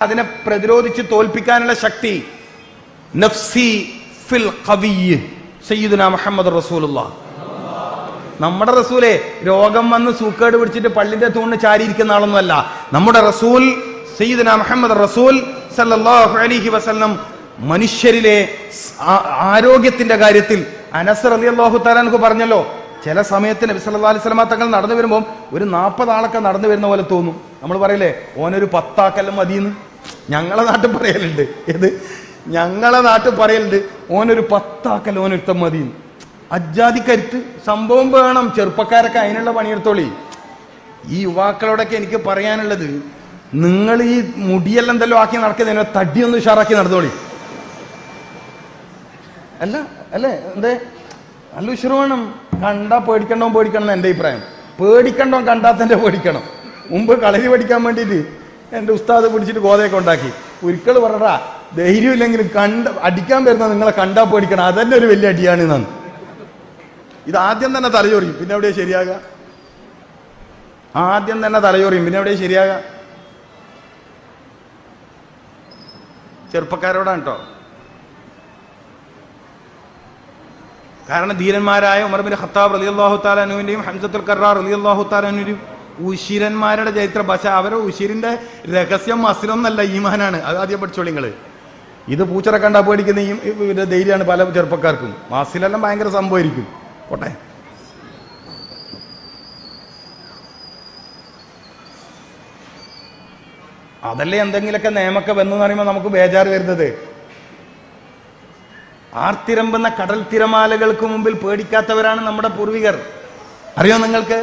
അതിനെ പ്രതിരോധിച്ച് തോൽപ്പിക്കാനുള്ള ശക്തി നഫ്സി ഫിൽ ഖവിയ്യ് സയ്യിദുനാ മുഹമ്മദ് റസൂലുള്ളാഹ്. നമ്മുടെ റസൂലെ രോഗം വന്ന് സൂക്കേട് പിടിച്ചിട്ട് പള്ളിന്റെ തൂണിന് ചാരിയിരിക്കുന്ന ആളൊന്നുമല്ല. നമ്മുടെ റസൂൽ സയ്യിദുനാ മുഹമ്മദ് റസൂൽ സല്ലല്ലാഹു അലൈഹി വസല്ലം മനുഷ്യരിലെ ആരോഗ്യത്തിന്റെ കാര്യത്തിൽ അനസ് റളിയല്ലാഹു തആല അൻഹു പറഞ്ഞല്ലോ, ചില സമയത്ത് നബി സല്ലല്ലാഹു അലൈഹി വസല്ലം തങ്ങൾ നടന്നു വരുമ്പോൾ ഒരു 40 ആളൊക്കെ നടന്നു വരുന്ന പോലെ തോന്നും. നമ്മൾ പറയില്ലേ ഓനൊരു 10 ആക്കലും മതിയെന്ന്. ഞങ്ങളെ നാട്ടിൽ പറയലുണ്ട്. ഞങ്ങളെ നാട്ടിൽ പറയലുണ്ട് ഓനൊരു 10 ആക്കൽ ഓനൊരുത്തം മതിയെന്ന്. അജ്ജാതി കരുത്ത് സംഭവം വേണം. ചെറുപ്പക്കാരൊക്കെ അതിനുള്ള പണിയെടുത്തോളി. ഈ യുവാക്കളോടൊക്കെ എനിക്ക് പറയാനുള്ളത്, നിങ്ങൾ ഈ മുടിയെല്ലാം എന്തെല്ലോ ആക്കി നടക്കുന്നതിനോ തടിയൊന്നും ഉഷാറാക്കി നടന്നോളി. അല്ലേ എന്തേ നല്ല ഉഷാറ് വേണം. കണ്ടാ പേടിക്കണ്ടോ എന്ന് എൻ്റെ അഭിപ്രായം. പേടിക്കണ്ടോ കണ്ടാത്തൻ്റെ പേടിക്കണം. മുമ്പ് കളരി പഠിക്കാൻ വേണ്ടിയിട്ട് എൻ്റെ ഉസ്താദ് പിടിച്ചിട്ട് ഗോതയൊക്കെ ഉണ്ടാക്കി. ഒരിക്കൽ പറടാ ധൈര്യം ഇല്ലെങ്കിലും അടിക്കാൻ വരുന്ന നിങ്ങളെ കണ്ടാ പേടിക്കണം. അതന്നെ ഒരു വലിയ അടിയാണ് എന്നാണ്. ഇത് ആദ്യം തന്നെ തലചൊറിയും, പിന്നെ എവിടെയാ ശരിയാകുക? ആദ്യം തന്നെ തലചൊറിയും, പിന്നെ എവിടെയാ ശരിയാകുക? ചെറുപ്പക്കാരോടാണ് കേട്ടോ. കാരണം ധീരന്മാരായ ഉമർ ബിൻ ഖത്താബ് റളിയല്ലാഹു തആല അൻഹുവിന്റെയും ഹംസത്തുൽ കർറാർ റളിയല്ലാഹു തആല അൻഹുവിന്റെയും ഉശിരന്മാരുടെ ചരിത്ര ഭാഷ. അവരുടെ ഉശിരിന്റെ രഹസ്യം മസിലൊന്നല്ല, ഈമാനാണ്. അത് ആദ്യം പഠിച്ചോളി നിങ്ങള്. ഇത് പൂച്ചറ കണ്ടാ പേടിക്കുന്ന ഈ ധൈര്യമാണ് പല ചെറുപ്പക്കാർക്കും. മസിലെല്ലാം ഭയങ്കര സംഭവമായിരിക്കും. പോട്ടെ. അതല്ലേ എന്തെങ്കിലുമൊക്കെ നിയമമൊക്കെ വന്നു പറയുമ്പോൾ നമുക്ക് ബേജാറ് വരുന്നത്. ആർത്തിരമ്പുന്ന കടൽ തിരമാലകൾക്ക് മുമ്പിൽ പേടിക്കാത്തവരാണ് നമ്മുടെ പൂർവികർ. അറിയോ നിങ്ങൾക്ക്?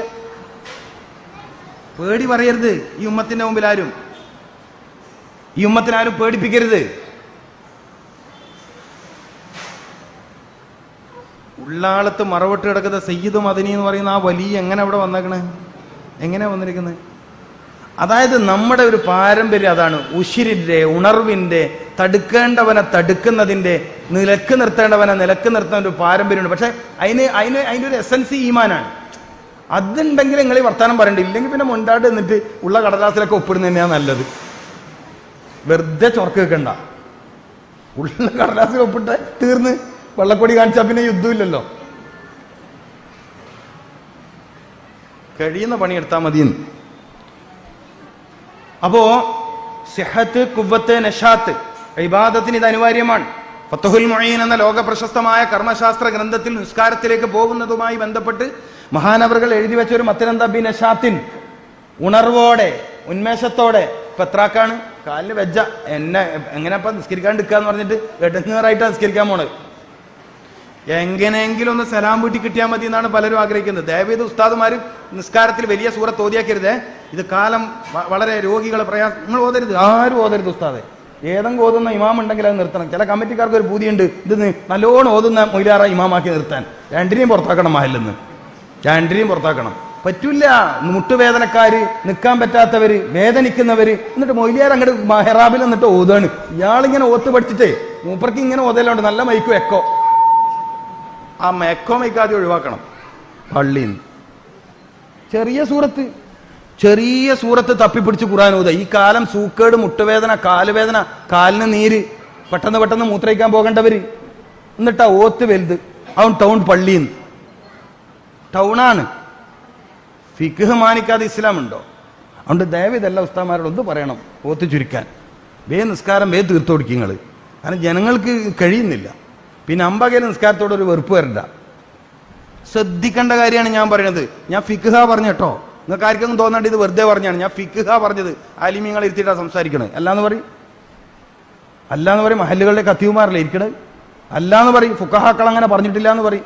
പേടി പറയരുത് ഈ ഉമ്മത്തിന്റെ മുമ്പിൽ. ഈ ഉമ്മത്തിനാരും പേടിപ്പിക്കരുത്. ഉള്ളാളത്ത് മറവിട്ട് കിടക്കുന്ന സയ്യിദ് മദനി എന്ന് പറയുന്ന ആ വലിയ എങ്ങനെ അവിടെ എങ്ങനെയാ വന്നിരിക്കുന്നത്? അതായത് നമ്മുടെ ഒരു പാരമ്പര്യം അതാണ്. ഉശിരിന്റെ, ഉണർവിന്റെ, തടുക്കേണ്ടവനെ തടുക്കുന്നതിന്റെ, നിലക്ക് നിർത്തേണ്ടവനെ നിലക്ക് നിർത്തുന്ന ഒരു പാരമ്പര്യമുണ്ട്. പക്ഷെ അതിൻ്റെ ഒരു എസൻസ് ഈമാനാണ്. അതുണ്ടെങ്കിൽ നിങ്ങൾ ഈ വർത്താനം പറയണ്ട. ഇല്ലെങ്കിൽ പിന്നെ മുണ്ടാട്ട് എന്നിട്ട് ഉള്ള കടലാസിലൊക്കെ ഒപ്പിടുന്ന തന്നെയാണ് നല്ലത്. വെറുതെ ചൊറക്ക് വെക്കണ്ട. ഉള്ള കടലാസിൽ ഒപ്പിട്ട് തീർന്ന് വെള്ളക്കൊടി കാണിച്ചാൽ പിന്നെ യുദ്ധമില്ലല്ലോ. കഴിയുന്ന പണിയെടുത്താൽ മതിയെന്ന്. അപ്പോ സിഹത്ത്, കുവ്വത്ത്, നശാത്ത് ഇബാദത്തിന് ഇത് അനിവാര്യമാണ്. ഫത്ഹുൽ മുഈൻ എന്ന ലോക പ്രശസ്തമായ കർമ്മശാസ്ത്ര ഗ്രന്ഥത്തിൽ നിസ്കാരത്തിലേക്ക് പോകുന്നതുമായി ബന്ധപ്പെട്ട് മഹാനവറുകൾ എഴുതി വെച്ച ഒരു മത്തനെന്താ? ബി നശാത്തിൻ, ഉണർവോടെ, ഉന്മേഷത്തോടെ. ഇപ്പൊ എത്രാക്കാണ് കാലിന് വെജ്ജ എങ്ങനെയപ്പ നിസ്കരിക്കാണ്ടിരിക്കാന്ന് പറഞ്ഞിട്ട് എടങ്ങേറായിട്ടാണ് നിസ്കരിക്കാൻ പോണത്. എങ്ങനെയെങ്കിലും ഒന്ന് സലാം വീട്ടി കിട്ടിയാൽ മതി എന്നാണ് പലരും ആഗ്രഹിക്കുന്നത്. ദയവേത് ഉസ്താദുമാരും നിസ്കാരത്തിൽ വലിയ സൂറത്ത് ഓതിയാക്കരുതേ. ഇത് കാലം വളരെ രോഗികളെ പ്രയാസം. നിങ്ങൾ ഓതരുത്, ആരും ഓതരുത് ഉസ്താദെ. ഏതെങ്കിലും ഓതുന്ന ഇമാം ഉണ്ടെങ്കിൽ അത് നിർത്തണം. ചില കമ്മിറ്റിക്കാർക്ക് ഒരു പൂതിയുണ്ട്, ഇത് നല്ലോണം ഓതുന്ന മൊയ്ലാറ ഇമാമാക്കി നിർത്താൻ. രണ്ടിനെയും പുറത്താക്കണം. മഹലിന്ന് രണ്ടിനെയും പുറത്താക്കണം. പറ്റൂല. മുട്ടുവേദനക്കാര്, നിൽക്കാൻ പറ്റാത്തവര്, വേദനിക്കുന്നവര്, എന്നിട്ട് മൊയ്ലിയാർ അങ്ങോട്ട് മെഹ്റാബിൽ എന്നിട്ട് ഓതാണ്. ഇയാളിങ്ങനെ ഓത്ത് പഠിച്ചിട്ടേ മൂപ്പർക്ക് ഇങ്ങനെ ഓതലുണ്ട്. നല്ല മൈക്കും എക്കോ. ആ എക്കോ മൈക്കാതെ ഒഴിവാക്കണം പള്ളിയിൽ. ചെറിയ സൂറത്ത് തപ്പിപ്പിടിച്ച് ഖുർആൻ ഓതുക. ഈ കാലം സൂക്കേട്, മുട്ടുവേദന, കാലുവേദന, കാലിന് നീര്, പെട്ടെന്ന് മൂത്രയിക്കാൻ പോകേണ്ടവര്, എന്നിട്ടാ ഓത്ത് വലുത്. അവൻ ടൗൺ പള്ളിന്ന് ടൗണാണ്. ഫിഖ് മാനിക്കാതെ ഇസ്ലാം ഉണ്ടോ? അതുകൊണ്ട് ദയവിതെല്ലാം ഉസ്താദന്മാരോട് ഒന്ന് പറയണം ഓത്ത് ചുരുക്കാൻ. നിസ്കാരം തീർത്തു കൊടുക്കുക നിങ്ങൾ. കാരണം ജനങ്ങൾക്ക് കഴിയുന്നില്ല. പിന്നെ അമ്പകയിൽ നിസ്കാരത്തോട് ഒരു വെറുപ്പ് വരണ്ട. ശ്രദ്ധിക്കേണ്ട കാര്യമാണ് ഞാൻ പറയുന്നത്. ഞാൻ ഫിഖ് പറഞ്ഞു കേട്ടോ. നിങ്ങൾക്ക് ആർക്കൊന്നും തോന്നേണ്ട ഇത് വെറുതെ പറഞ്ഞാണ്. ഞാൻ ഫിഖ് പറഞ്ഞത് ആലിമീങ്ങൾ ഇരുത്തിയിട്ടാണ് സംസാരിക്കണത്. അല്ലാന്ന് പറയും മഹല്ലുകളുടെ കത്തിയുമാരല്ലേ ഇരിക്കണത്. അല്ലാന്ന് പറയും ഫുഖഹാക്കൾ അങ്ങനെ പറഞ്ഞിട്ടില്ല എന്ന് പറയും.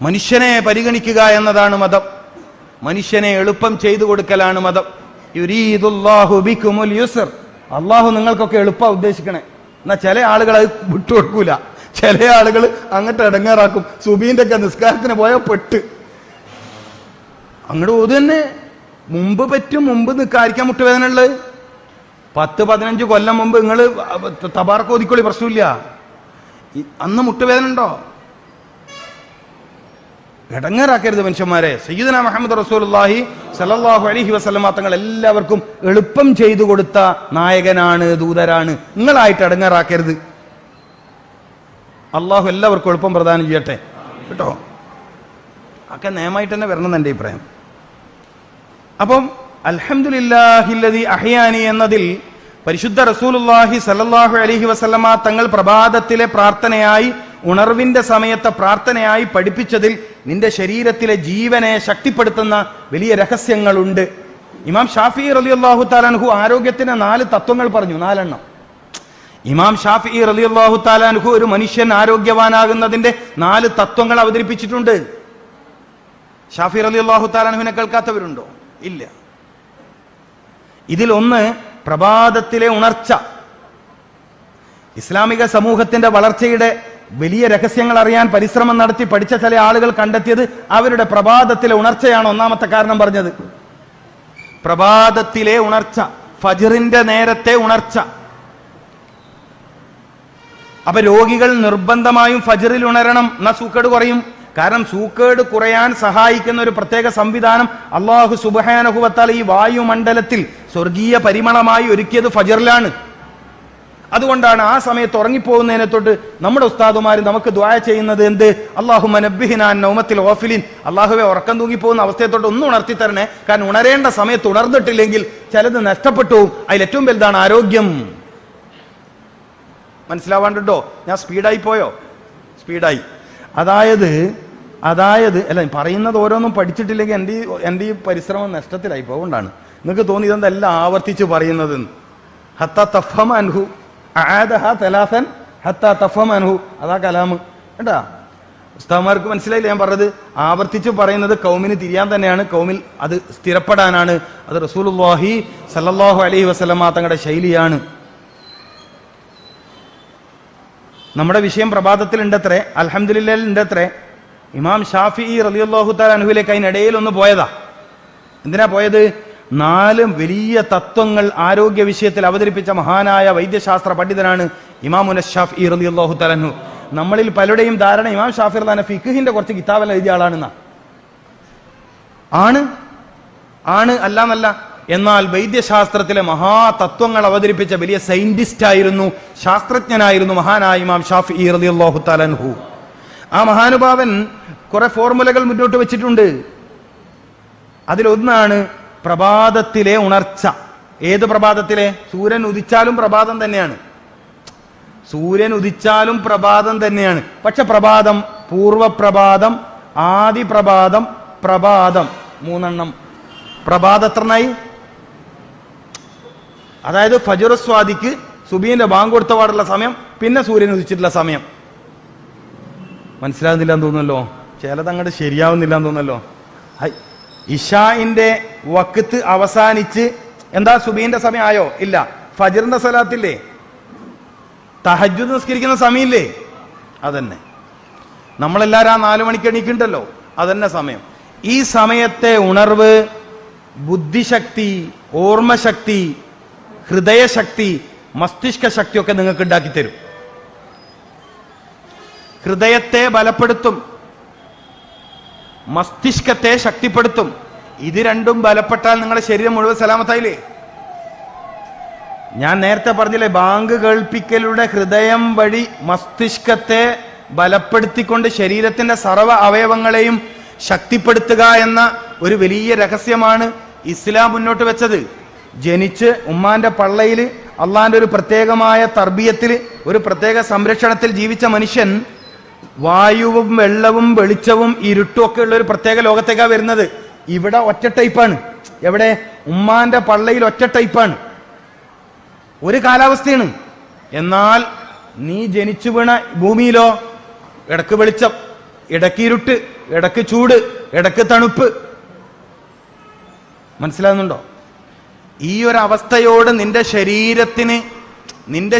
മനുഷ്യനെ പരിഗണിക്കുക എന്നതാണ് മതം. മനുഷ്യനെ എളുപ്പം ചെയ്തു കൊടുക്കലാണ് മതം. യുരീദുല്ലാഹു ബിക്കുമുൽ യുസ്ർ. അള്ളാഹു നിങ്ങൾക്കൊക്കെ എളുപ്പം ഉദ്ദേശിക്കണേ. എന്നാൽ ചില ആളുകൾ അത് വിട്ടുകൊടുക്കൂല. ചില ആളുകൾ അങ്ങോട്ട് ഇടങ്ങാറാക്കും. സുബീന്റെ ഒക്കെ നിസ്കാരത്തിന് പോയാൽ പെട്ട് അങ്ങോട്ട് ഓത് തന്നെ. മുമ്പ് നിൽക്കാതിരിക്കാൻ മുട്ടുവേദന ഉള്ളത്. 10-15 കൊല്ലം മുമ്പ് നിങ്ങൾ തബാറക്ക് ഓതിക്കോളി, പ്രശ്നമില്ല. അന്ന് മുട്ടുവേദന ഉണ്ടോ? ഇടങ്ങേറാക്കരുത് മനുഷ്യന്മാരെ. സയ്യിദുനാ മുഹമ്മദ് റസൂലുള്ളാഹി സ്വല്ലല്ലാഹു അലൈഹി വസല്ലമ തങ്ങൾ എല്ലാവർക്കും എളുപ്പം ചെയ്തു കൊടുത്ത നായകനാണ്, ദൂതരാണ്. നിങ്ങളായിട്ട് ഇടങ്ങേറാക്കരുത്. അള്ളാഹു എല്ലാവർക്കും എളുപ്പം പ്രദാനം ചെയ്യട്ടെ കേട്ടോ. ഒക്കെ നിയമമായിട്ട് തന്നെ വരണം എൻ്റെ അഭിപ്രായം. അപ്പം അൽഹംദുലില്ലാഹില്ലദി അഹ്യാനി എന്നതിൽ പരിശുദ്ധ റസൂലുള്ളാഹി സ്വല്ലല്ലാഹു അലൈഹി വസല്ലമ തങ്ങൾ പ്രഭാതത്തിലെ പ്രാർത്ഥനയായി, ഉണർവിന്റെ സമയത്തെ പ്രാർത്ഥനയായി പഠിപ്പിച്ചതിൽ നിന്റെ ശരീരത്തിലെ ജീവനെ ശക്തിപ്പെടുത്തുന്ന വലിയ രഹസ്യങ്ങളുണ്ട്. ഇമാം ഷാഫിഈ റളിയല്ലാഹു തആല അൻഹു ആരോഗ്യത്തിന് 4 തത്വങ്ങൾ പറഞ്ഞു, 4 എണ്ണം. ഇമാം ഷാഫിഈ റളിയല്ലാഹു തആല അൻഹു ഒരു മനുഷ്യൻ ആരോഗ്യവാനാകുന്നതിന്റെ 4 തത്വങ്ങൾ അവതരിപ്പിച്ചിട്ടുണ്ട്. ഷാഫിഈ റളിയല്ലാഹു തആല അൻഹുവിനെ കേൾക്കാത്തവരുണ്ടോ? ഇല്ല. ഇതിൽ ഒന്ന് പ്രഭാതത്തിലെ ഉണർച്ച. ഇസ്ലാമിക സമൂഹത്തിന്റെ വളർച്ചയുടെ വലിയ രഹസ്യങ്ങൾ അറിയാൻ പരിശ്രമം നടത്തി പഠിച്ച ചില ആളുകൾ കണ്ടെത്തിയത് അവരുടെ പ്രഭാതത്തിലെ ഉണർച്ചയാണ് ഒന്നാമത്തെ കാരണം പറഞ്ഞത്. പ്രഭാതത്തിലെ ഉണർച്ച, ഫജ്റിന്റെ നേരത്തെ ഉണർച്ച. അപ്പൊ രോഗികൾ നിർബന്ധമായും ഫജ്റിൽ ഉണരണം, എന്നാ സൂക്കേട് കുറയും. കാരണം സൂക്കേട് കുറയാൻ സഹായിക്കുന്ന ഒരു പ്രത്യേക സംവിധാനം അല്ലാഹു സുബ്ഹാനഹു വ തആല ഈ വായുമണ്ഡലത്തിൽ സ്വർഗീയ പരിമളമായി ഒരുക്കിയത് ഫജ്റിലാണ്. അതുകൊണ്ടാണ് ആ സമയത്ത് ഉറങ്ങിപ്പോകുന്നതിനെ തൊട്ട് നമ്മുടെ ഉസ്താദുമാർ നമുക്ക് ദുആ ചെയ്യുന്നത് എന്ത്? അല്ലാഹുമ്മ നബ്ബിഹിനാ അൻ നൗമത്തിൽ ഗാഫിലിൻ. അല്ലാഹുവേ, ഉറക്കം തൂങ്ങിപ്പോകുന്ന അവസ്ഥയെ തൊട്ട് ഒന്ന് ഉണർത്തി തരണേ. കാരണം ഉണരേണ്ട സമയത്ത് ഉണർന്നിട്ടില്ലെങ്കിൽ ചിലത് നഷ്ടപ്പെട്ടു പോകും. അതിൽ ഏറ്റവും വലുതാണ് ആരോഗ്യം. മനസ്സിലാവാണ്ടോ? ഞാൻ സ്പീഡായി പോയോ? സ്പീഡായി. അതായത് അല്ല, പറയുന്നത് ഓരോന്നും പഠിച്ചിട്ടില്ലെങ്കിൽ എൻ്റെ ഈ പരിശ്രമം നഷ്ടത്തിലായി പോകുകൊണ്ടാണ്. നിങ്ങൾക്ക് തോന്നി ഇതെന്തെല്ലാം ആവർത്തിച്ച് പറയുന്നത്. ഹത്താ തഫ്ഹമ അൻഹു അആദഹ തലാസൻ ഹത്താ തഫ്ഹമ അൻഹു. അതാ കലാമ് കേട്ടാ. ഉസ്താദ്മാർക്ക് മനസ്സിലായില്ല ഞാൻ പറഞ്ഞത്. ആവർത്തിച്ച് പറയുന്നത് കൗമിന് തിരിയാൻ തന്നെയാണ്, കൗമിൽ അത് സ്ഥിരപ്പെടാനാണ്. അത് റസൂലുള്ളാഹി സ്വല്ലല്ലാഹു അലൈഹി വസല്ലമ തങ്ങളുടെ ശൈലിയാണ്. നമ്മുടെ വിഷയം പ്രഭാതത്തിൽ ഉണ്ടത്രേ, അൽഹംദുലില്ലാഹിൽ ഉണ്ടത്രേ. ഇമാം ഷാഫിഈ റളിയല്ലാഹു തആല അൻഹുവിലേക്ക് അതിനിടയിൽ ഒന്ന് പോയതാ. എന്തിനാ പോയത്? 4 വലിയ തത്വങ്ങൾ ആരോഗ്യ വിഷയത്തിൽ അവതരിപ്പിച്ച മഹാനായ വൈദ്യശാസ്ത്ര പണ്ഡിതനാണ് ഇമാമുന ഷാഫിഈ റളിയല്ലാഹു തആല അൻഹു. നമ്മളിൽ പലരുടെയും ധാരണ ഇമാം ഷാഫിഈ റളിയല്ലാഹു ഫിഖ്ഹിന്റെ കുറച്ച് കിതാബെല്ലാം എഴുതിയ ആളാണെന്നാ. ആണ് അല്ലാന്നല്ല. എന്നാൽ വൈദ്യശാസ്ത്രത്തിലെ മഹാതത്വങ്ങൾ അവതരിപ്പിച്ച വലിയ സയന്റിസ്റ്റ് ആയിരുന്നു, ശാസ്ത്രജ്ഞനായിരുന്നു മഹാനായ ഇമാം ഷാഫിഈ റളിയല്ലാഹു തആല അൻഹു. ആ മഹാനുഭാവൻ കുറെ ഫോർമുലകൾ മുന്നോട്ട് വെച്ചിട്ടുണ്ട്. അതിലൊന്നാണ് പ്രഭാതത്തിലെ ഉണർച്ച. ഏത് പ്രഭാതത്തിലെ? സൂര്യൻ ഉദിച്ചാലും പ്രഭാതം തന്നെയാണ്. സൂര്യൻ ഉദിച്ചാലും പ്രഭാതം തന്നെയാണ്. പക്ഷെ പ്രഭാതം, പൂർവപ്രഭാതം, ആദി പ്രഭാതം, പ്രഭാതം, 3 എണ്ണം. പ്രഭാതം എത്രണ്ണായി? അതായത് ഫജ്ർ സ്വാദിക്ക് സുബീന്റെ ബാങ്ക് കൊടുത്ത പാടുള്ള സമയം, പിന്നെ സൂര്യൻ ഉദിച്ചിട്ടുള്ള സമയം. മനസ്സിലാകുന്നില്ല എന്ന് തോന്നുന്നല്ലോ. ചിലതങ്ങോട്ട് ശരിയാവുന്നില്ല എന്ന് തോന്നുന്നല്ലോ. ഇശാഇന്റെ വഖത്ത് അവസാനിച്ച് എന്താ സുബീന്റെ സമയം ആയോ? ഇല്ല. ഫജ്റിന്റെ സലാത്തില്ലേ, തഹജ്ജുദ് നിസ്കരിക്കുന്ന സമയമില്ലേ, അതന്നെ. നമ്മളെല്ലാരും ആ 4 മണിക്ക് എണീക്കുണ്ടല്ലോ, അതന്നെ സമയം. ഈ സമയത്തെ ഉണർവ് ബുദ്ധിശക്തി, ഓർമ്മശക്തി, ഹൃദയശക്തി, മസ്തിഷ്ക ശക്തിയൊക്കെ നിങ്ങൾക്ക് ഉണ്ടാക്കി തരും. ഹൃദയത്തെ ബലപ്പെടുത്തും, മസ്തിഷ്കത്തെ ശക്തിപ്പെടുത്തും. ഇത് രണ്ടും ബലപ്പെട്ടാൽ നിങ്ങളുടെ ശരീരം മുഴുവൻ സലാമത്തായില്ലേ? ഞാൻ നേരത്തെ പറഞ്ഞില്ലേ, ബാങ്ക് കേൾപ്പിക്കലുടെ ഹൃദയം വഴി മസ്തിഷ്കത്തെ ബലപ്പെടുത്തിക്കൊണ്ട് ശരീരത്തിന്റെ സർവ്വ അവയവങ്ങളെയും ശക്തിപ്പെടുത്തുക എന്ന ഒരു വലിയ രഹസ്യമാണ് ഇസ്ലാം മുന്നോട്ട് വെച്ചത്. ജനിച്ച് ഉമ്മാന്റെ പള്ളയിൽ അള്ളാന്റെ ഒരു പ്രത്യേകമായ തർബിയത്തിൽ, ഒരു പ്രത്യേക സംരക്ഷണത്തിൽ ജീവിച്ച മനുഷ്യൻ വായുവും വെള്ളവും വെളിച്ചവും ഇരുട്ടും ഒക്കെ ഉള്ള ഒരു പ്രത്യേക ലോകത്തേക്കാണ് വരുന്നത്. ഇവിടെ ഒറ്റ ടൈപ്പാണ്. എവിടെ? ഉമ്മാന്റെ പള്ളയിൽ ഒറ്റ ടൈപ്പാണ്, ഒരു കാലാവസ്ഥയാണ്. എന്നാൽ നീ ജനിച്ചു വീണ ഭൂമിയിലോ ഇടക്ക് വെളിച്ചം, ഇടക്ക് ഇരുട്ട്, ഇടക്ക് ചൂട്, ഇടക്ക് തണുപ്പ്. മനസ്സിലാകുന്നുണ്ടോ? ഈ ഒരു അവസ്ഥയോട് നിന്റെ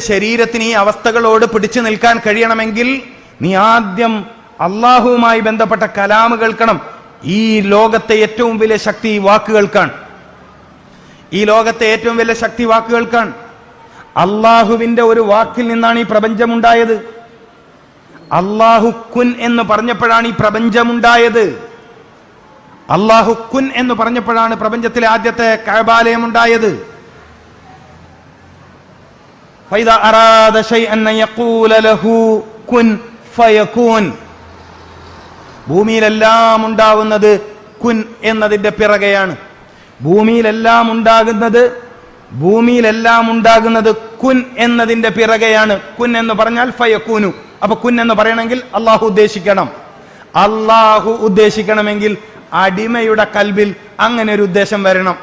ശരീരത്തിന് ഈ അവസ്ഥകളോട് പിടിച്ചു നിൽക്കാൻ കഴിയണമെങ്കിൽ നീ ആദ്യം അള്ളാഹുവുമായി ബന്ധപ്പെട്ട കലാമ് കേൾക്കണം. ഈ ലോകത്തെ ഏറ്റവും വലിയ ശക്തി വാക്കുകൾക്കാണ്. ഈ ലോകത്തെ ഏറ്റവും വലിയ ശക്തി വാക്കുകൾക്കാണ്. അള്ളാഹുവിന്റെ ഒരു വാക്കിൽ നിന്നാണ് ഈ പ്രപഞ്ചമുണ്ടായത്. അള്ളാഹു കുൻ എന്ന് പറഞ്ഞപ്പോഴാണ് ഈ പ്രപഞ്ചമുണ്ടായത്. അള്ളാഹു കുൻ എന്ന് പറഞ്ഞപ്പോഴാണ് പ്രപഞ്ചത്തിലെ ആദ്യത്തെ കഅബാലയം ഉണ്ടായത്. ഫൈദാ അറാദ ശൈഅൻ യഖൂല ലഹു കുൻ ഫയകൂൻ. ഭൂമിയിലെല്ലാം ഉണ്ടാവുന്നത് കുൻ എന്നതിന്റെ പിറകെയാണ്. ഭൂമിയിലെല്ലാം ഉണ്ടാകുന്നത് കുൻ എന്നതിന്റെ പിറകെയാണ്. കുൻ എന്ന് പറഞ്ഞാൽ ഫയകൂനു. അപ്പൊ കുൻ എന്ന് പറയണമെങ്കിൽ അള്ളാഹു ഉദ്ദേശിക്കണം. അള്ളാഹു ഉദ്ദേശിക്കണമെങ്കിൽ അടിമയുടെ കൽബിൽ അങ്ങനെ ഒരു ഉദ്ദേശം വരണം.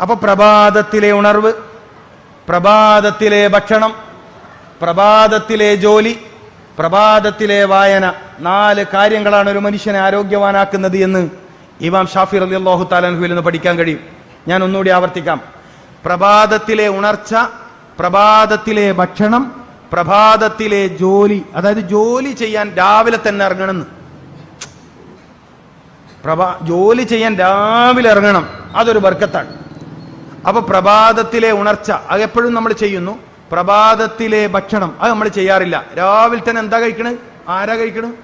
അപ്പൊ പ്രഭാതത്തിലെ ഉണർവ്, പ്രഭാതത്തിലെ ഭക്ഷണം, പ്രഭാതത്തിലെ ജോലി, പ്രഭാതത്തിലെ വായന, 4 കാര്യങ്ങളാണ് ഒരു മനുഷ്യനെ ആരോഗ്യവാനാക്കുന്നത് എന്ന് ഇമാം ഷാഫി റളിയല്ലാഹു തആല അൻഹുവിൽ നിന്ന് പഠിക്കാൻ കഴിയും. ഞാൻ ഒന്നുകൂടി ആവർത്തിക്കാം. പ്രഭാതത്തിലെ ഉണർച്ച, പ്രഭാതത്തിലെ ഭക്ഷണം, പ്രഭാതത്തിലെ ജോലി. അതായത് ജോലി ചെയ്യാൻ രാവിലെ തന്നെ ഇറങ്ങണം. ജോലി ചെയ്യാൻ രാവിലെ ഇറങ്ങണം, അതൊരു ബർക്കത്താണ്. അപ്പൊ പ്രഭാതത്തിലെ ഉണർച്ച അത് എപ്പോഴും നമ്മൾ ചെയ്യുന്നു. പ്രഭാതത്തിലെ ഭക്ഷണം അത് നമ്മൾ ചെയ്യാറില്ല. രാവിലെ തന്നെ എന്താ കഴിക്കണത്? ആരാ കഴിക്കണത്?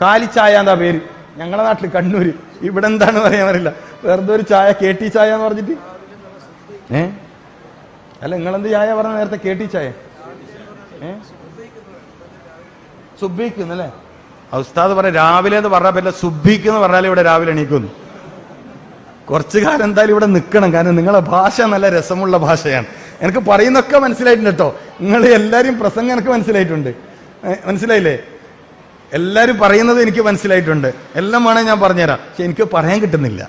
കാലിച്ചായ എന്താ പേര് ഞങ്ങളുടെ നാട്ടിൽ കണ്ണൂര്. ഇവിടെ എന്താണ് പറയാൻ അറിയില്ല. വെറുതെ ഒരു ചായ, കേട്ടി ചായ എന്ന് പറഞ്ഞിട്ട്. അല്ല, നിങ്ങളെന്ത് ചായ പറഞ്ഞ നേരത്തെ? കേട്ടി ചായ. സുബ്ബീക്ക് എന്നല്ലേ ഉസ്താദ് പറയാം. രാവിലെ എന്ന് പറഞ്ഞാൽ പറ്റില്ല, സുബ്ബീക്ക് എന്ന് പറഞ്ഞാൽ ഇവിടെ രാവിലെ എണീക്കുന്നു. കുറച്ചു കാലം എന്തായാലും ഇവിടെ നിൽക്കണം. കാരണം നിങ്ങളുടെ ഭാഷ നല്ല രസമുള്ള ഭാഷയാണ്. എനിക്ക് പറയുന്നൊക്കെ മനസ്സിലായിട്ടുണ്ട് കേട്ടോ. നിങ്ങൾ എല്ലാവരും പ്രസംഗം എനിക്ക് മനസ്സിലായിട്ടുണ്ട്. മനസ്സിലായില്ലേ? എല്ലാവരും പറയുന്നത് എനിക്ക് മനസ്സിലായിട്ടുണ്ട്. എല്ലാം വേണേൽ ഞാൻ പറഞ്ഞുതരാം. പക്ഷെ എനിക്ക് പറയാൻ കിട്ടുന്നില്ല.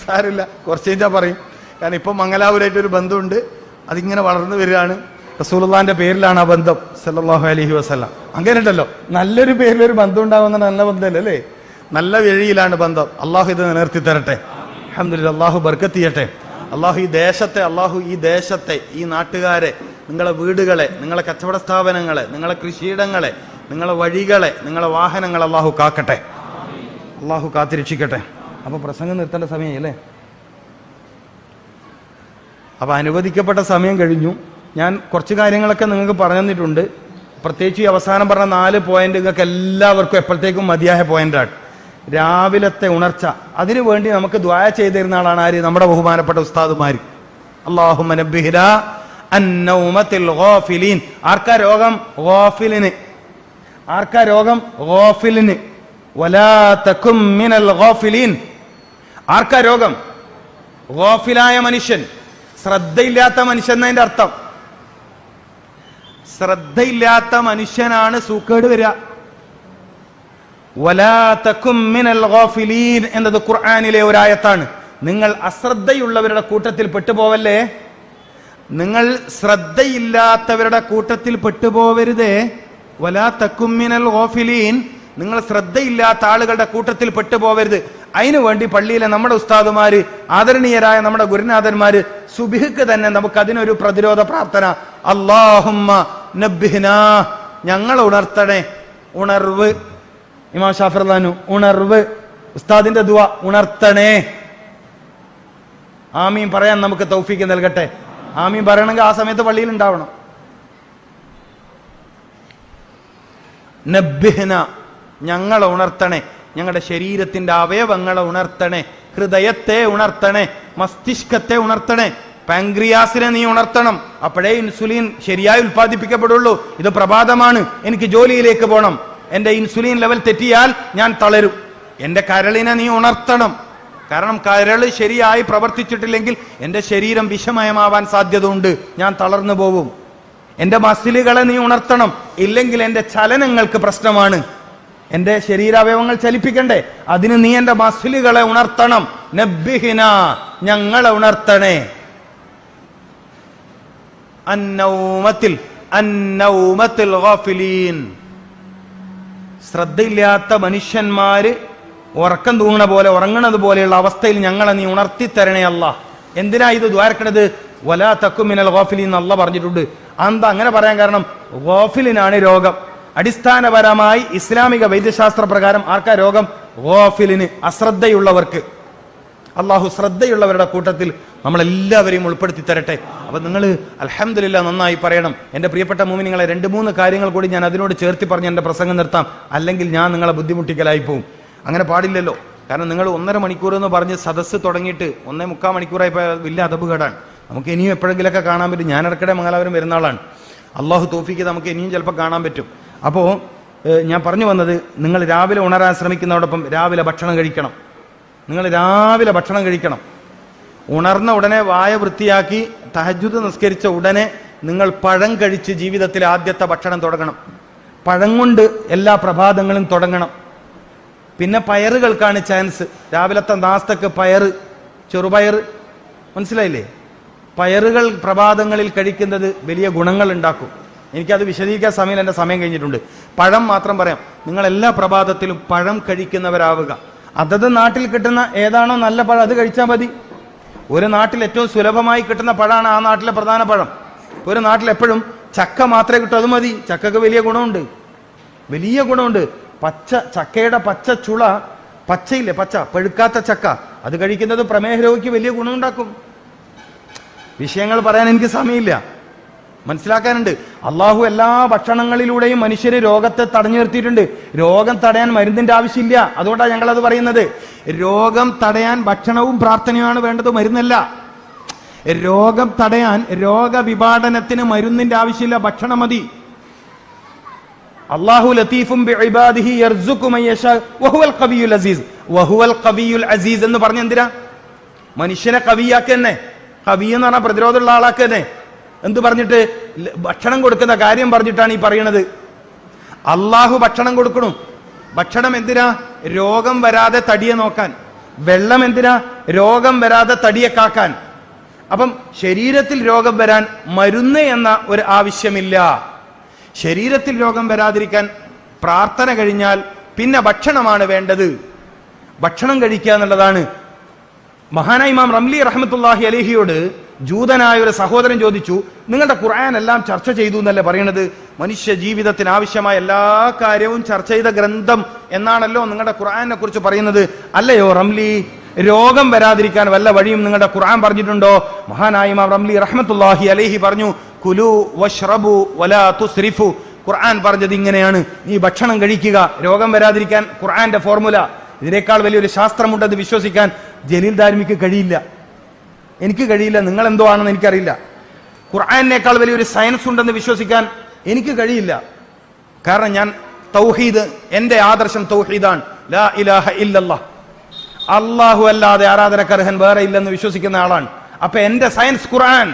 സാരമില്ല, കുറച്ച് കഴിഞ്ഞാൽ പറയും. കാരണം ഇപ്പം മംഗലാപുരമായിട്ടൊരു ബന്ധമുണ്ട്. അതിങ്ങനെ വളർന്നു വരികയാണ്. റസൂലുള്ളാഹിന്റെ പേരിലാണ് ആ ബന്ധം, സല്ലല്ലാഹു അലൈഹി വസല്ലം. അങ്ങനെ ഉണ്ടല്ലോ, നല്ലൊരു പേരിലൊരു ബന്ധം ഉണ്ടാകുന്ന നല്ല ബന്ധമല്ലേ അല്ലേ? നല്ല വഴിയിലാണ് ബന്ധം. അള്ളാഹു ഇത് നിലനിർത്തി തരട്ടെ. അൽഹംദുലില്ലാഹ്. അള്ളാഹു ബർക്കത്ത് ചെയ്യട്ടെ. അള്ളാഹു ഈ ദേശത്തെ ഈ നാട്ടുകാരെ, നിങ്ങളെ വീടുകളെ, നിങ്ങളെ കച്ചവട സ്ഥാപനങ്ങളെ, നിങ്ങളെ കൃഷിയിടങ്ങളെ, നിങ്ങളെ വഴികളെ, നിങ്ങളെ വാഹനങ്ങളെ അള്ളാഹു കാക്കട്ടെ. അള്ളാഹു കാത്തിരക്ഷിക്കട്ടെ. അപ്പൊ പ്രസംഗം നിർത്തേണ്ട സമയമല്ലേ? അപ്പൊ അനുവദിക്കപ്പെട്ട സമയം കഴിഞ്ഞു. ഞാൻ കുറച്ച് കാര്യങ്ങളൊക്കെ നിങ്ങൾക്ക് പറഞ്ഞു തന്നിട്ടുണ്ട്. പ്രത്യേകിച്ച് ഈ അവസാനം പറഞ്ഞ 4 പോയിന്റ് നിങ്ങൾക്ക് എല്ലാവർക്കും എപ്പോഴത്തേക്കും മതിയായ പോയിന്റാണ്. രാവിലത്തെ ഉണർച്ച, അതിനു വേണ്ടി നമുക്ക് ദുആ ചെയ്തിരുന്ന ആളാണ് ആര്? നമ്മുടെ ബഹുമാനപ്പെട്ട ഉസ്താദുമാർ. അല്ലാഹുമ്മ നബ്ബിഹ്നാ അന്നൗമത്തിൽ ഗാഫിലീൻ. ആർക്കാ രോഗം? ഗാഫിലിന്. ആർക്കാ രോഗം? ഗാഫിലിന്. വലാ തകും മിനൽ ഗാഫിലീൻ. ആർക്കാ രോഗം? ഗാഫിലായ മനുഷ്യൻ, ശ്രദ്ധയില്ലാത്ത മനുഷ്യൻ എന്നതിന്റെ അർത്ഥം. ശ്രദ്ധയില്ലാത്ത മനുഷ്യനാണ് സൂക്കേട് വരിക. വലാ തകും മിനൽ ഗാഫിലീൻ എന്നത് ഖുർആനിലെ ഒരു ആയത്താണ്. നിങ്ങൾ അശ്രദ്ധയുള്ളവരുടെ കൂട്ടത്തിൽ പെട്ടുപോവല്ലേ. നിങ്ങൾ ശ്രദ്ധയില്ലാത്തവരുടെ കൂട്ടത്തിൽ പെട്ടുപോവരുതേ. വലാ തകും മിനൽ ഗാഫിലീൻ. നിങ്ങൾ ശ്രദ്ധയില്ലാത്ത ആളുകളുടെ കൂട്ടത്തിൽ പെട്ടുപോവരുത്. അതിനു വേണ്ടി പള്ളിയിലെ നമ്മുടെ ഉസ്താദുമാര്, ആദരണീയരായ നമ്മുടെ ഗുരുനാഥന്മാര്, സുബ്ഹിക്ക് തന്നെ നമുക്ക് അതിനൊരു പ്രതിരോധ പ്രാർത്ഥന. അല്ലാഹുമ്മ നബ്ബിഹ്നാ, ഞങ്ങളെ ഉണർത്തണേ. ഉണർവ്. ഇമാം ഷാഫി റളിയല്ലാഹു ഉണർവ്. ഉസ്താദിന്റെ ദുആ ഉണർത്തണേ. ആമീൻ പറയാൻ നമുക്ക് തൗഫീക്ക് നൽകട്ടെ. ആമീൻ പറയണമെങ്കിൽ ആ സമയത്ത് പള്ളിയിൽ ഉണ്ടാവണം. നബ്ബിഹ്ന, ഞങ്ങളെ ഉണർത്തണേ. ഞങ്ങളുടെ ശരീരത്തിന്റെ അവയവങ്ങളെ ഉണർത്തണേ. ഹൃദയത്തെ ഉണർത്തണേ. മസ്തിഷ്കത്തെ ഉണർത്തണേ. പാൻക്രിയാസിനെ നീ ഉണർത്തണം. അപ്പോഴേ ഇൻസുലിൻ ശരിയായി ഉൽപ്പാദിപ്പിക്കപ്പെടുള്ളൂ. ഇത് പ്രഭാതമാണ്, എനിക്ക് ജോലിയിലേക്ക് പോകണം. എന്റെ ഇൻസുലിൻ ലെവൽ തെറ്റിയാൽ ഞാൻ തളരും. എന്റെ കരളിനെ നീ ഉണർത്തണം. കാരണം കരള് ശരിയായി പ്രവർത്തിച്ചിട്ടില്ലെങ്കിൽ എന്റെ ശരീരം വിഷമയമാവാൻ സാധ്യതയുണ്ട്. ഞാൻ തളർന്നു പോകും. എന്റെ മസിലുകളെ നീ ഉണർത്തണം. ഇല്ലെങ്കിൽ എന്റെ ചലനങ്ങൾക്ക് പ്രശ്നമാണ്. എന്റെ ശരീരാവയവങ്ങൾ ചലിപ്പിക്കണ്ടേ? അതിന് നീ എന്റെ മസിലുകളെ ഉണർത്തണം. നബ്ബിഹിന, ഞങ്ങളെ ഉണർത്തണേ. അന്നൗമത്തിൽ ഗാഫിലീൻ. ശ്രദ്ധയില്ലാത്ത മനുഷ്യന്മാര് ഉറക്കം തൂങ്ങണ പോലെ, ഉറങ്ങണത് പോലെയുള്ള അവസ്ഥയിൽ ഞങ്ങളെ നീ ഉണർത്തി തരണേ അല്ലാഹ്. എന്തിനാ ഇത് ദ്വാരക്കണത്? വലാ തകും മിനൽ ഗാഫിലീൻ എന്ന് അല്ലാഹ് പറഞ്ഞിട്ടുണ്ട്. എന്താ അങ്ങനെ പറയാൻ കാരണം? ഗാഫിലിനാണ് രോഗം. അടിസ്ഥാനപരമായി ഇസ്ലാമിക വൈദ്യശാസ്ത്ര പ്രകാരം ആർക്കാ രോഗം? ഗാഫിലിന്, അശ്രദ്ധയുള്ളവർക്ക്. അള്ളാഹു ശ്രദ്ധയുള്ളവരുടെ കൂട്ടത്തിൽ നമ്മളെല്ലാവരെയും ഉൾപ്പെടുത്തി തരട്ടെ. അപ്പൊ നിങ്ങൾ അൽഹംദുലില്ലാ നന്നായി പറയണം. എൻ്റെ പ്രിയപ്പെട്ട മുഅ്മിനീങ്ങളെ, 2-3 കാര്യങ്ങൾ കൂടി ഞാൻ അതിനോട് ചേർത്തി പറഞ്ഞ് എൻ്റെ പ്രസംഗം നിർത്താം, അല്ലെങ്കിൽ ഞാൻ നിങ്ങളെ ബുദ്ധിമുട്ടിക്കലായി പോവും. അങ്ങനെ പാടില്ലല്ലോ. കാരണം നിങ്ങൾ 1.5 മണിക്കൂർ എന്ന് പറഞ്ഞ് സദസ്സ് തുടങ്ങിയിട്ട് 1.25 മണിക്കൂറായി വലിയ അദബുകേടാണ്. നമുക്ക് ഇനിയും എപ്പോഴെങ്കിലൊക്കെ കാണാൻ പറ്റും. ഞാൻ ഇടയ്ക്കിടെ മംഗലാപുരം വരുന്ന ആളാണ്. അള്ളാഹു തൗഫീക്ക് നമുക്ക് ഇനിയും ചിലപ്പോൾ കാണാൻ പറ്റും. അപ്പോൾ ഞാൻ പറഞ്ഞു വന്നത്, നിങ്ങൾ രാവിലെ ഉണരാൻ ശ്രമിക്കുന്നതോടൊപ്പം രാവിലെ ഭക്ഷണം കഴിക്കണം. നിങ്ങൾ രാവിലെ ഭക്ഷണം കഴിക്കണം. ഉണർന്ന ഉടനെ വായ വൃത്തിയാക്കി തഹജ്ജുദ് നിസ്കരിച്ച ഉടനെ നിങ്ങൾ പഴം കഴിച്ച് ജീവിതത്തിലെ ആദ്യത്തെ ഭക്ഷണം തുടങ്ങണം. പഴം കൊണ്ട് എല്ലാ പ്രഭാതങ്ങളും തുടങ്ങണം. പിന്നെ പയറുകൾക്കാണ് ചാൻസ്. രാവിലത്തെ നാസ്തക്ക് പയറ്, ചെറുപയർ, മനസ്സിലായില്ലേ? പയറുകൾ പ്രഭാതങ്ങളിൽ കഴിക്കുന്നത് വലിയ ഗുണങ്ങൾ ഉണ്ടാക്കും. എനിക്കത് വിശദീകരിക്കാൻ സമയം, എൻ്റെ സമയം കഴിഞ്ഞിട്ടുണ്ട്. പഴം മാത്രം പറയാം. നിങ്ങൾ എല്ലാ പ്രഭാതത്തിലും പഴം കഴിക്കുന്നവരാവുക. അതത് നാട്ടിൽ കിട്ടുന്ന ഏതാണോ നല്ല പഴം അത് കഴിച്ചാൽ മതി. ഒരു നാട്ടിൽ ഏറ്റവും സുലഭമായി കിട്ടുന്ന പഴമാണ് ആ നാട്ടിലെ പ്രധാന പഴം. ഒരു നാട്ടിൽ എപ്പോഴും ചക്ക മാത്രമേ കിട്ടൂ, അത് മതി. ചക്കക്ക് വലിയ ഗുണമുണ്ട്, വലിയ ഗുണമുണ്ട്. ചക്കയുടെ പച്ച ചുള, പച്ചയില്ലേ, പച്ച പഴുക്കാത്ത ചക്ക, അത് കഴിക്കുന്നത് പ്രമേഹ രോഗിക്ക് വലിയ ഗുണമുണ്ടാക്കും. വിഷയങ്ങൾ പറയാൻ എനിക്ക് സമയമില്ല, മനസ്സിലാക്കാനുണ്ട്. അള്ളാഹു എല്ലാ ഭക്ഷണങ്ങളിലൂടെയും മനുഷ്യര് രോഗത്തെ തടഞ്ഞു നിർത്തിയിട്ടുണ്ട്. രോഗം തടയാൻ മരുന്നിന്റെ ആവശ്യമില്ല. അതുകൊണ്ടാണ് ഞങ്ങളത് പറയുന്നത്. രോഗം തടയാൻ ഭക്ഷണവും പ്രാർത്ഥനയുമാണ് വേണ്ടത്, മരുന്നല്ല. രോഗം തടയാൻ, രോഗവിഭാടനത്തിന് മരുന്നിന്റെ ആവശ്യമില്ല, ഭക്ഷണം മതി. അല്ലാഹു ലതീഫും ബിഇബാദിഹി യർസുഖു മൻ യശാ വഹുവൽ ഖവിയുൽ അസീസ്. വഹുവൽ ഖവിയുൽ അസീസ് എന്ന് പറഞ്ഞ എന്തിനാ? മനുഷ്യനെ കവിയാക്കന്നെ. കവി എന്ന് പറഞ്ഞാൽ പ്രതിരോധമുള്ള ആളാക്കന്നെ. എന്ത് പറഞ്ഞിട്ട്? ഭക്ഷണം കൊടുക്കുന്ന കാര്യം പറഞ്ഞിട്ടാണ് ഈ പറയണത്. അള്ളാഹു ഭക്ഷണം കൊടുക്കണം. ഭക്ഷണം എന്തിനാ? രോഗം വരാതെ തടിയെ നോക്കാൻ. വെള്ളം എന്തിനാ? രോഗം വരാതെ തടിയെ കാക്കാൻ. അപ്പം ശരീരത്തിൽ രോഗം വരാൻ മരുന്ന് എന്ന ഒരു ആവശ്യമില്ല. ശരീരത്തിൽ രോഗം വരാതിരിക്കാൻ പ്രാർത്ഥന കഴിഞ്ഞാൽ പിന്നെ ഭക്ഷണമാണ് വേണ്ടത്. ഭക്ഷണം കഴിക്കുക എന്നുള്ളതാണ്. മഹാനായ ഇമാം റംലി റഹ്മത്തുള്ളാഹി അലൈഹിയോട് ജൂതനായ ഒരു സഹോദരൻ ചോദിച്ചു, നിങ്ങളുടെ ഖുർആൻ എല്ലാം ചർച്ച ചെയ്തു എന്നല്ലേ പറയണത്? മനുഷ്യ ജീവിതത്തിന് ആവശ്യമായ എല്ലാ കാര്യവും ചർച്ച ചെയ്ത ഗ്രന്ഥം എന്നാണല്ലോ നിങ്ങളുടെ ഖുർആനെ കുറിച്ച് പറയുന്നത്. അല്ലയോ റംലി, രോഗം വരാതിരിക്കാൻ വല്ല വഴിയും നിങ്ങളുടെ ഖുർആൻ പറഞ്ഞിട്ടുണ്ടോ? മഹാനായ ഇമാം റംലി റഹ്മത്തുള്ളാഹി അലൈഹി പറഞ്ഞു, കുലു വഷ്റബു വലാ തുസ്രിഫു. ഖുർആൻ പറഞ്ഞത് ഇങ്ങനെയാണ്, നീ ഭക്ഷണം കഴിക്കുക, രോഗം വരാതിരിക്കാൻ ഖുർആന്റെ ഫോർമുല. ഇതിനേക്കാൾ വലിയൊരു ശാസ്ത്രമുണ്ടെന്ന് വിശ്വസിക്കാൻ ജലീൽ ദാരിമിക്ക് കഴിയില്ല, എനിക്ക് കഴിയില്ല. നിങ്ങൾ എന്തോ ആണെന്ന് എനിക്കറിയില്ല. ഖുർആനേക്കാൾ വലിയൊരു സയൻസ് ഉണ്ടെന്ന് വിശ്വസിക്കാൻ എനിക്ക് കഴിയില്ല. കാരണം ഞാൻ തൗഹീദ്, എന്റെ ആദർശം തൗഹീദാണ്. ലാ ഇലാഹ ഇല്ലല്ലാഹ്, അല്ലാഹു അല്ലാതെ ആരാധനക്കർഹൻ വേറെ ഇല്ലെന്ന് വിശ്വസിക്കുന്ന ആളാണ്. അപ്പൊ എന്റെ സയൻസ് ഖുർആൻ.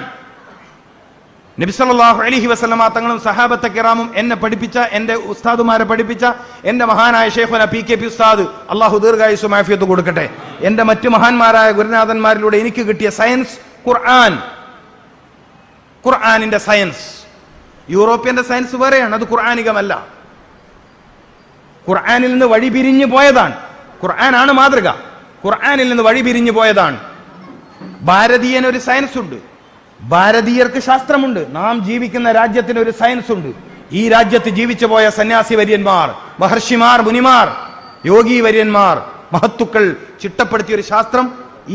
നബി സല്ലല്ലാഹു അലൈഹി വസല്ലമ തങ്ങളും സഹാബത്തെ കിറാമും എന്നെ പഠിപ്പിച്ച, എന്റെ ഉസ്താദുമാരെ പഠിപ്പിച്ച, എന്റെ മഹാനായ ശൈഖുന PKP ഉസ്താദ്, അള്ളാഹു ദീർഘായുസ്സും ആഫിയത്ത് കൊടുക്കട്ടെ, എന്റെ മറ്റു മഹാന്മാരായ ഗുരുനാഥന്മാരിലൂടെ എനിക്ക് കിട്ടിയ സയൻസ് ഖുർആൻ. ഖുർആനിന്റെ സയൻസ്. യൂറോപ്യന്റെ സയൻസ് വേറെയാണ്, അത് ഖുർആനികമല്ല. ഖുർആനിൽ നിന്ന് വഴി പിരിഞ്ഞു പോയതാണ്. ഖുർആനാണ് മാതൃക, ഖുർആനിൽ നിന്ന് വഴി പിരിഞ്ഞു പോയതാണ്. ഭാരതീയന് ഒരു സയൻസ് ഉണ്ട്, ഭാരതീയർക്ക് ശാസ്ത്രമുണ്ട്. നാം ജീവിക്കുന്ന രാജ്യത്തിന് ഒരു സയൻസ് ഉണ്ട്. ഈ രാജ്യത്ത് ജീവിച്ചു പോയ സന്യാസി വര്യന്മാർ, മഹർഷിമാർ, മുനിമാർ, യോഗി വര്യന്മാർ, മഹത്തുക്കൾ ചിട്ടപ്പെടുത്തിയ ഒരു ശാസ്ത്രം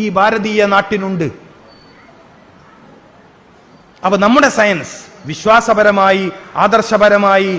ഈ ഭാരതീയ നാട്ടിനുണ്ട്. അപ്പൊ നമ്മുടെ സയൻസ് വിശ്വാസപരമായി, ആദർശപരമായി,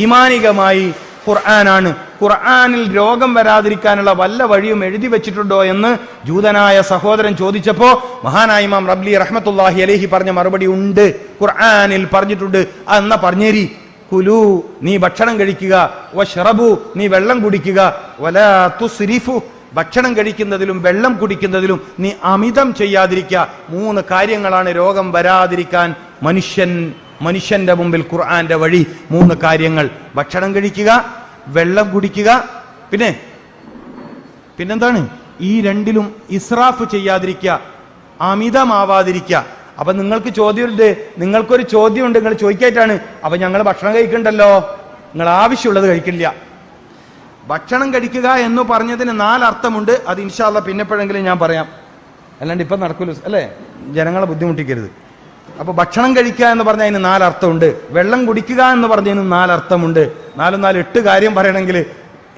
ഈമാനികമായി ഖുർആനാണ്. ഖുർആനിൽ രോഗം വരാതിരിക്കാനുള്ള വല്ല വഴിയും എഴുതി വെച്ചിട്ടുണ്ടോ എന്ന് ജൂതനായ സഹോദരൻ ചോദിച്ചപ്പോ മഹാനായ ഇമാം റംലി റഹ്മത്തുള്ളാഹി അലൈഹി പറഞ്ഞ മറുപടി ഉണ്ട്, ഖുർആനിൽ പറഞ്ഞിട്ടുണ്ട്. എന്നാ പറഞ്ഞേരി. കുലു, നീ ഭക്ഷണം കഴിക്കുക, വശ്റബു, നീ വെള്ളം കുടിക്കുക, വലാ തുസ്രിഫു, ഭക്ഷണം കഴിക്കുന്നതിലും വെള്ളം കുടിക്കുന്നതിലും നീ അമിതം ചെയ്യാതിരിക്കുക. 3 കാര്യങ്ങളാണ് രോഗം വരാതിരിക്കാൻ മനുഷ്യന്റെ മുമ്പിൽ ഖുർആന്റെ വഴി. 3 കാര്യങ്ങൾ: ഭക്ഷണം കഴിക്കുക, വെള്ളം കുടിക്കുക, പിന്നെന്താണ്? ഈ രണ്ടിലും ഇസ്രാഫ് ചെയ്യാതിരിക്കുക, അമിതമാവാതിരിക്കുക. അപ്പൊ നിങ്ങൾക്ക് ചോദ്യമുണ്ട്, നിങ്ങൾക്കൊരു ചോദ്യമുണ്ട്, നിങ്ങൾ ചോദിക്കായിട്ടാണ്. അപ്പൊ ഞങ്ങൾ ഭക്ഷണം കഴിക്കണ്ടല്ലോ, നിങ്ങൾ ആവശ്യമുള്ളത് കഴിക്കില്ല. ഭക്ഷണം കഴിക്കുക എന്ന് പറഞ്ഞതിന് 4 അർത്ഥമുണ്ട്. അത് ഇൻഷാ അല്ലാഹ് പിന്നെപ്പോഴെങ്കിലും ഞാൻ പറയാം, അല്ലാണ്ട് ഇപ്പൊ നടക്കൂല അല്ലേ, ജനങ്ങളെ ബുദ്ധിമുട്ടിക്കരുത്. അപ്പൊ ഭക്ഷണം കഴിക്കുക എന്ന് പറഞ്ഞ അതിന് 4 അർത്ഥമുണ്ട്. വെള്ളം കുടിക്കുക എന്ന് പറഞ്ഞതിന് 4 അർത്ഥമുണ്ട്. 4 8 കാര്യം പറയണമെങ്കിൽ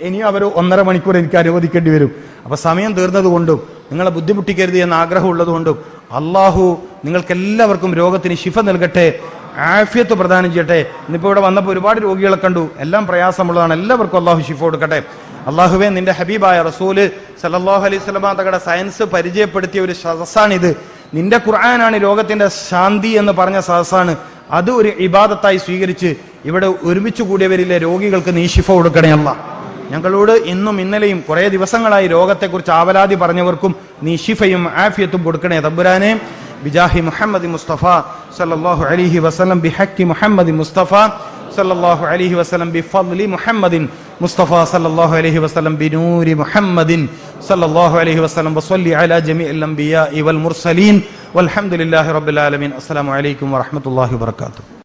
ഇനിയും അവർ 1.5 മണിക്കൂർ എനിക്ക് അനുവദിക്കേണ്ടി വരും. അപ്പൊ സമയം തീർന്നത് കൊണ്ടും നിങ്ങളെ ബുദ്ധിമുട്ടിക്കരുത് എന്ന ആഗ്രഹമുള്ളതുകൊണ്ടും അള്ളാഹു നിങ്ങൾക്കെല്ലാവർക്കും രോഗത്തിന് ശിഫ നൽകട്ടെ, ആഫിയത്ത് പ്രദാനം ചെയ്യട്ടെ. ഇന്നിപ്പോൾ ഇവിടെ വന്നപ്പോൾ ഒരുപാട് രോഗികളെ കണ്ടു, എല്ലാം പ്രയാസമുള്ളതാണ്. എല്ലാവർക്കും അള്ളാഹു ശിഫ കൊടുക്കട്ടെ. അള്ളാഹുവേ, നിന്റെ ഹബീബായ റസൂല് സല്ലല്ലാഹു അലൈഹി വസല്ലമ തങ്ങളുടെ സയൻസ് പരിചയപ്പെടുത്തിയ ഒരു സദസ്സാണിത്. നിന്റെ ഖുർആനാണ് രോഗത്തിന്റെ ശാന്തി എന്ന് പറഞ്ഞ സദസ്സാണ്. അത് ഒരു ഇബാദത്തായി സ്വീകരിച്ച് ഇവിടെ ഒരുമിച്ച് കൂടിയവരിലെ രോഗികൾക്ക് നീ ശിഫ കൊടുക്കണേ അല്ലാ. ഞങ്ങളോട് ഇന്നും ഇന്നലെയും കുറേ ദിവസങ്ങളായി രോഗത്തെക്കുറിച്ച് ആവലാതി പറഞ്ഞവർക്കും നീ ശിഫയും ആഫിയത്തും കൊടുക്കണേ തമ്പുരാനെ. ബിജാഹി മുഹമ്മദ് മുസ്തഫ സല്ലല്ലാഹു അലൈഹി വസല്ലം, ബിഹഖി മുഹമ്മദ് മുസ്തഫ സല്ലല്ലാഹു അലൈഹി വസല്ലം, ബിഫദ്ലി മുഹമ്മദിൻ മുസ്തഫ സല്ലല്ലാഹു അലൈഹി വസല്ലം, ബിനൂരി മുഹമ്മദിൻ സല്ലല്ലാഹു അലൈഹി വസല്ലം, വസല്ലി അലാ ജമീഇൽ അംബിയാഇ വൽ മുർസലീൻ വൽഹംദുലില്ലാഹി റബ്ബിൽ ആലമീൻ. അസ്സലാമു അലൈക്കും വറഹ്മത്തുള്ളാഹി വബറകാതുഹു.